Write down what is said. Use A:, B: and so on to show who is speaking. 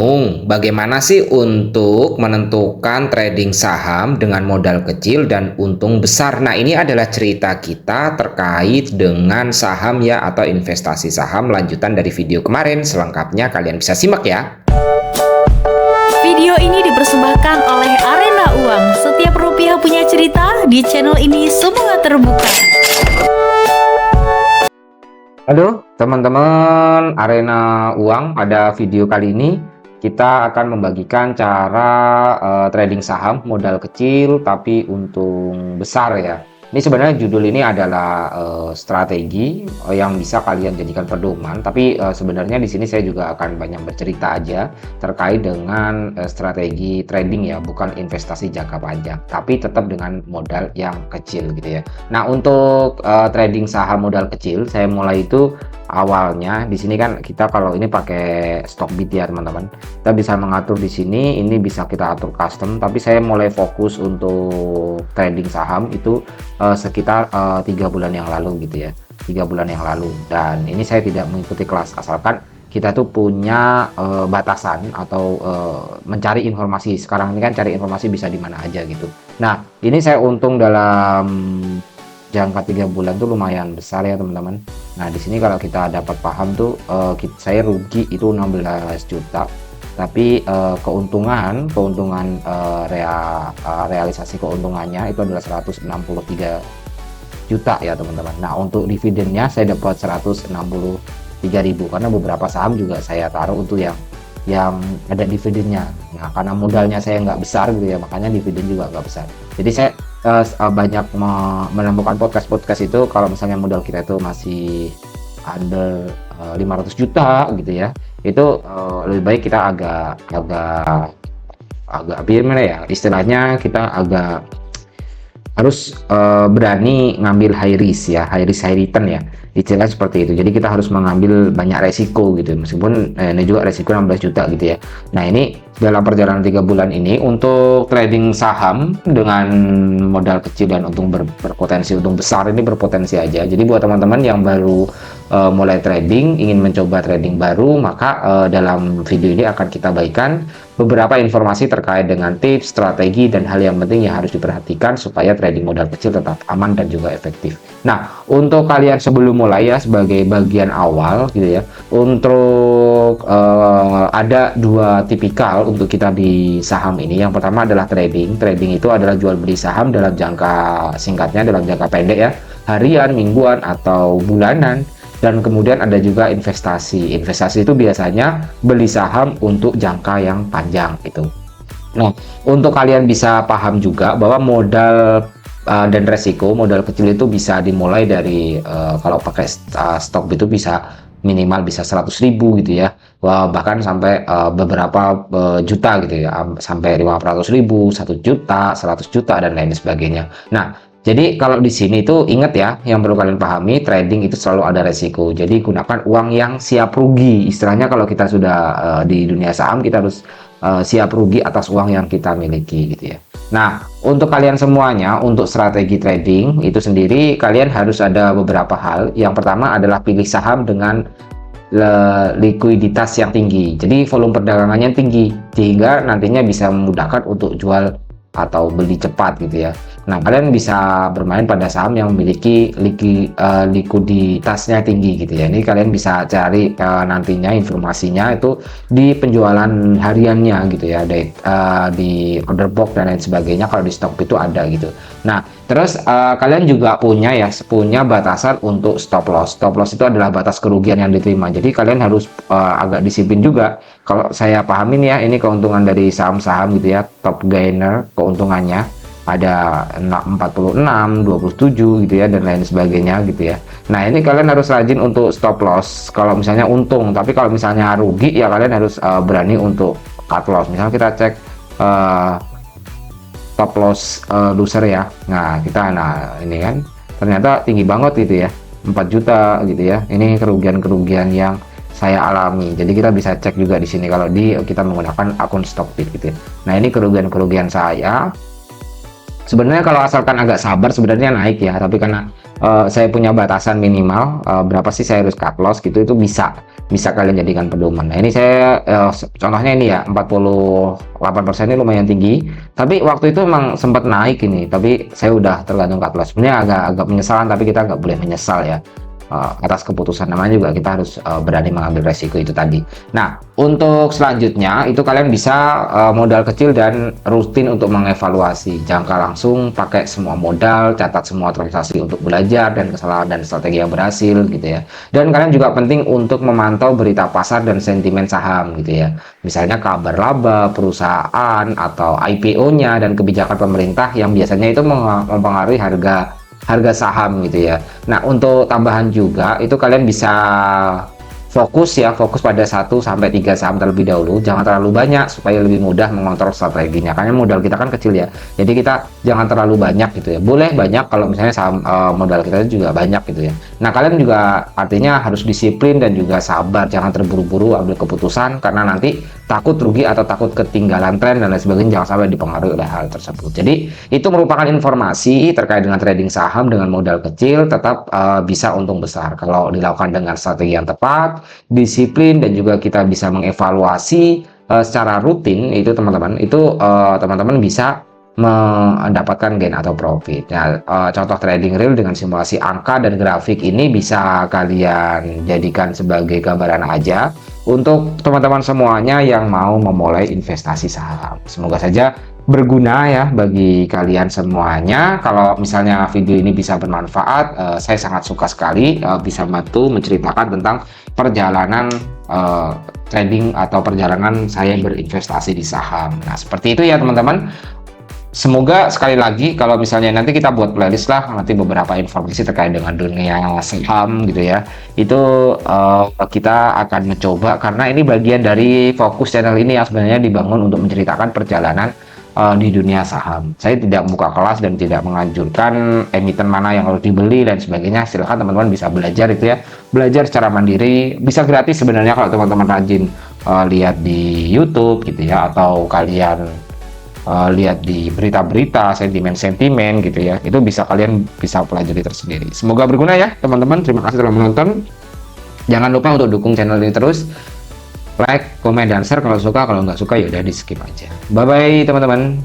A: bingung bagaimana sih untuk menentukan trading saham dengan modal kecil dan untung besar? Nah, ini adalah cerita kita terkait dengan saham ya atau investasi saham lanjutan dari video kemarin. Selengkapnya kalian bisa simak ya.
B: Video ini dipersembahkan oleh Arena Uang. Setiap rupiah punya cerita, di channel ini semua terbuka.
A: Halo teman-teman Arena Uang, pada video kali ini kita akan membagikan cara trading saham modal kecil tapi untung besar ya. Ini sebenarnya judul ini adalah strategi yang bisa kalian jadikan pedoman, tapi sebenarnya di sini saya juga akan banyak bercerita aja terkait dengan strategi trading ya, bukan investasi jangka panjang, tapi tetap dengan modal yang kecil gitu ya. Nah, untuk trading saham modal kecil, saya mulai itu awalnya di sini kan kita kalau ini pakai Stockbit ya teman-teman. Kita bisa mengatur di sini, ini bisa kita atur custom, tapi saya mulai fokus untuk trading saham itu sekitar 3 bulan yang lalu gitu ya, 3 bulan yang lalu. Dan ini saya tidak mengikuti kelas, asalkan kita tuh punya batasan atau mencari informasi. Sekarang ini kan cari informasi bisa di mana aja gitu. Nah, ini saya untung dalam jangka 3 bulan tuh lumayan besar ya teman-teman. Nah, di sini kalau kita dapat paham tuh saya rugi itu 16 juta. Tapi keuntungan realisasi keuntungannya itu adalah 163 juta ya teman-teman. Nah, untuk dividennya saya dapat 163.000 karena beberapa saham juga saya taruh untuk yang ada dividennya. Nah, karena modalnya saya nggak besar gitu ya, makanya dividen juga nggak besar. Jadi saya banyak menemukan podcast itu kalau misalnya modal kita itu masih under 500 juta gitu ya, itu lebih baik kita agak gimana ya istilahnya, kita agak harus berani ngambil high risk ya, high risk high return ya, istilah seperti itu. Jadi kita harus mengambil banyak resiko gitu, meskipun ini juga resiko 16 juta gitu ya. Nah, ini dalam perjalanan 3 bulan ini untuk trading saham dengan modal kecil dan untung berpotensi untung besar, ini berpotensi aja. Jadi buat teman-teman yang baru mulai trading, ingin mencoba trading baru, maka dalam video ini akan kita bagikan beberapa informasi terkait dengan tips, strategi, dan hal yang penting yang harus diperhatikan supaya trading modal kecil tetap aman dan juga efektif. Nah, untuk kalian sebelum mulai ya, sebagai bagian awal gitu ya, untuk ada 2 tipikal untuk kita di saham ini. Yang pertama adalah trading. Trading itu adalah jual beli saham dalam jangka singkatnya, dalam jangka pendek ya, harian, mingguan, atau bulanan. Dan kemudian ada juga investasi. Investasi itu biasanya beli saham untuk jangka yang panjang gitu. Nah, untuk kalian bisa paham juga bahwa modal dan resiko modal kecil itu bisa dimulai dari kalau pakai stok itu bisa minimal bisa 100.000 gitu ya. Wah, bahkan sampai beberapa juta gitu ya, sampai 500.000, 1 juta, 100 juta, dan lain sebagainya. Nah, jadi kalau di sini itu ingat ya, yang perlu kalian pahami, trading itu selalu ada resiko. Jadi gunakan uang yang siap rugi. Istilahnya kalau kita sudah di dunia saham, kita harus siap rugi atas uang yang kita miliki gitu ya. Nah, untuk kalian semuanya, untuk strategi trading itu sendiri, kalian harus ada beberapa hal. Yang pertama adalah pilih saham dengan likuiditas yang tinggi. Jadi volume perdagangannya tinggi, sehingga nantinya bisa memudahkan untuk jual atau beli cepat gitu ya. Nah, kalian bisa bermain pada saham yang memiliki likuiditasnya tinggi gitu ya. Ini kalian bisa cari nantinya informasinya itu di penjualan hariannya gitu ya, di order box dan lain sebagainya. Kalau di stok itu ada gitu. Nah, terus kalian juga punya batasan untuk stop loss. Stop loss itu adalah batas kerugian yang diterima. Jadi kalian harus agak disiplin juga. Kalau saya pahamin ya, ini keuntungan dari saham-saham gitu ya, top gainer keuntungannya ada 46, 27 gitu ya, dan lain sebagainya gitu ya. Nah, ini kalian harus rajin untuk stop loss kalau misalnya untung, tapi kalau misalnya rugi ya kalian harus berani untuk cut loss. Misalnya kita cek stop loss loser ya. Nah, ini kan ternyata tinggi banget gitu ya, 4 juta gitu ya. Ini kerugian-kerugian yang saya alami. Jadi kita bisa cek juga di sini kalau kita menggunakan akun Stockbit gitu ya. Nah, ini kerugian-kerugian saya. Sebenarnya kalau asalkan agak sabar sebenarnya naik ya, tapi karena saya punya batasan minimal berapa sih saya harus cut loss gitu, itu bisa kalian jadikan pedoman. Nah, ini saya contohnya ini ya, 48% ini lumayan tinggi, tapi waktu itu memang sempat naik ini, tapi saya udah tergantung cut loss. Sebenarnya agak menyesalan, tapi kita nggak boleh menyesal ya atas keputusan, namanya juga kita harus berani mengambil resiko itu tadi. Nah, untuk selanjutnya itu kalian bisa modal kecil dan rutin untuk mengevaluasi jangka langsung, pakai semua modal, catat semua transaksi untuk belajar dan kesalahan dan strategi yang berhasil gitu ya. Dan kalian juga penting untuk memantau berita pasar dan sentimen saham gitu ya, misalnya kabar laba perusahaan atau IPO-nya dan kebijakan pemerintah yang biasanya itu mempengaruhi harga saham gitu ya. Nah, untuk tambahan juga itu kalian bisa fokus pada 1 sampai 3 saham terlebih dahulu, jangan terlalu banyak supaya lebih mudah mengontrol strateginya, karena modal kita kan kecil ya, jadi kita jangan terlalu banyak gitu ya. Boleh banyak kalau misalnya saham modal kita juga banyak gitu ya. Nah, kalian juga artinya harus disiplin dan juga sabar, jangan terburu-buru ambil keputusan karena nanti takut rugi atau takut ketinggalan tren dan lain sebagainya, jangan sampai dipengaruhi oleh hal tersebut. Jadi itu merupakan informasi terkait dengan trading saham dengan modal kecil tetap bisa untung besar kalau dilakukan dengan strategi yang tepat, disiplin, dan juga kita bisa mengevaluasi secara rutin. Itu teman-teman, itu teman-teman bisa mendapatkan gain atau profit. Nah, contoh trading real dengan simulasi angka dan grafik ini bisa kalian jadikan sebagai gambaran aja untuk teman-teman semuanya yang mau memulai investasi saham. Semoga saja berguna ya bagi kalian semuanya. Kalau misalnya video ini bisa bermanfaat, saya sangat suka sekali bisa bantu menceritakan tentang perjalanan trading atau perjalanan saya berinvestasi di saham. Nah, seperti itu ya teman-teman. Semoga sekali lagi kalau misalnya nanti kita buat playlist lah nanti beberapa informasi terkait dengan dunia saham gitu ya, itu kita akan mencoba, karena ini bagian dari fokus channel ini yang sebenarnya dibangun untuk menceritakan perjalanan di dunia saham. Saya tidak buka kelas dan tidak menganjurkan emiten mana yang harus dibeli dan sebagainya. Silahkan teman-teman bisa belajar itu ya, belajar secara mandiri, bisa gratis sebenarnya kalau teman-teman rajin lihat di YouTube gitu ya, atau kalian lihat di berita-berita sentimen-sentimen gitu ya, itu kalian bisa pelajari tersendiri. Semoga berguna ya teman-teman. Terima kasih telah menonton. Jangan lupa untuk dukung channel ini terus, like, komen, dan share kalau suka. Kalau nggak suka ya udah di skip aja. Bye bye teman-teman.